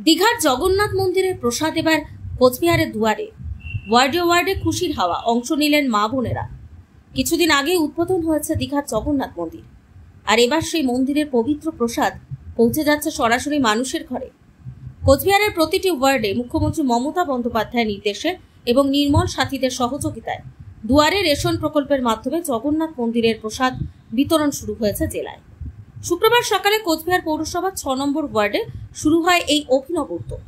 দীঘার জগন্নাথ মন্দিরের প্রসাদ এবার কোচবিহারের দুয়ারে। ওয়ার্ডে ওয়ার্ডে খুশির হাওয়া, অংশ নিলেন মা বোনেরা। কিছুদিন আগে উদ্বোধন হয়েছে দীঘার জগন্নাথ মন্দির, আর এবার সেই মন্দিরের পবিত্র প্রসাদ পৌঁছে যাচ্ছে সরাসরি মানুষের ঘরে। কোচবিহারের প্রতিটি ওয়ার্ডে মুখ্যমন্ত্রী মমতা বন্দ্যোপাধ্যায়ের নির্দেশে এবং নির্মল সাথীদের সহযোগিতায় দুয়ারে রেশন প্রকল্পের মাধ্যমে জগন্নাথ মন্দিরের প্রসাদ বিতরণ শুরু হয়েছে জেলায়। শুক্রবার সকালে কোচবিহার পৌরসভার 6 নম্বর ওয়ার্ডে শুরু হয় এই অভিনব উদ্যোগ।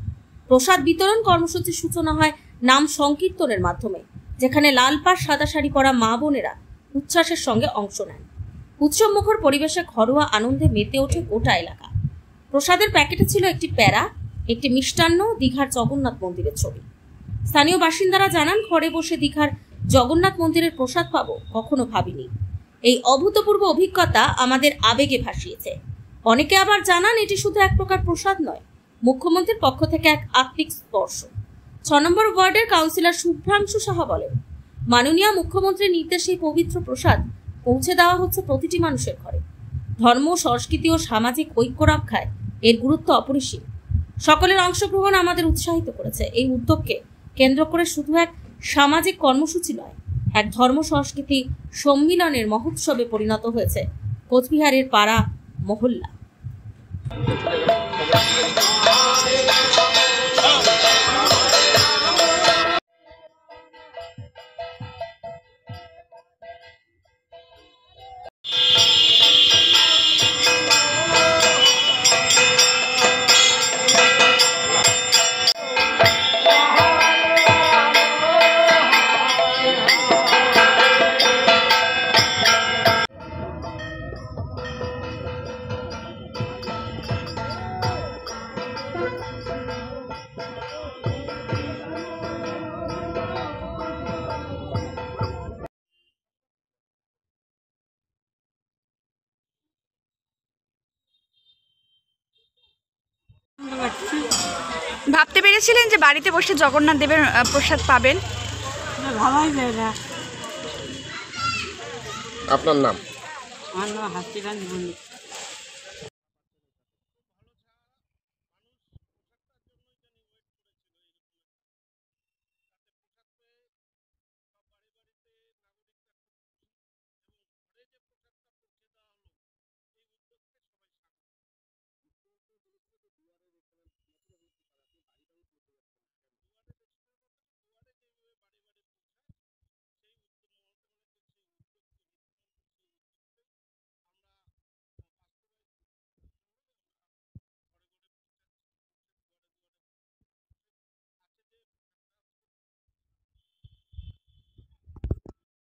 প্রসাদ বিতরণ কর্মসূচির সূচনা হয় নাম সংকীর্তনের মাধ্যমে, যেখানে লাল পাড় সাদা শাড়ি পরা মা বোনেরা উচ্ছ্বাসের সঙ্গে অংশ নেন। উৎসবমুখর পরিবেশে ঘরোয়া আনন্দে মেতে ওঠে গোটা এলাকা। প্রসাদের প্যাকেটে ছিল একটি প্যারা, একটি মিষ্টান্ন, দীঘার জগন্নাথ মন্দিরের ছবি। স্থানীয় বাসিন্দারা জানান, ঘরে বসে দীঘার জগন্নাথ মন্দিরের প্রসাদ পাবো কখনো ভাবিনি। এই অভূতপূর্ব অভিজ্ঞতা আমাদের আবেগে ভাসিয়েছে। অনেকে আবার জানান, এটি শুধু এক প্রকার প্রসাদ নয়, মুখ্যমন্ত্রীর পক্ষ থেকে এক আত্মিক স্পর্শ। 6 নম্বর ওয়ার্ডের কাউন্সিলর শুভ্রাংশু সাহা বলেন, মাননীয় মুখ্যমন্ত্রীর নির্দেশে প্রবিত্র প্রসাদ পৌঁছে দেওয়া হচ্ছে প্রতিটি মানুষের ঘরে। ধর্ম, সংস্কৃতি ও সামাজিক ঐক্য রক্ষায় এর গুরুত্ব অপরিসীম। সকলের অংশগ্রহণ আমাদের উৎসাহিত করেছে। এই উদ্যোগকে কেন্দ্র করে শুধু এক সামাজিক কর্মসূচি নয়, এক ধর্ম সংস্কৃতি সম্মিলনের মহোৎসবে পরিণত হয়েছে কোচবিহারের পাড়া মহল্লা। ভাবতে পেরেছিলেন যে বাড়িতে বসে জগন্নাথ দেবের প্রসাদ পাবেন? আপনার নাম? আমার নাম হাসিরানী বণিক।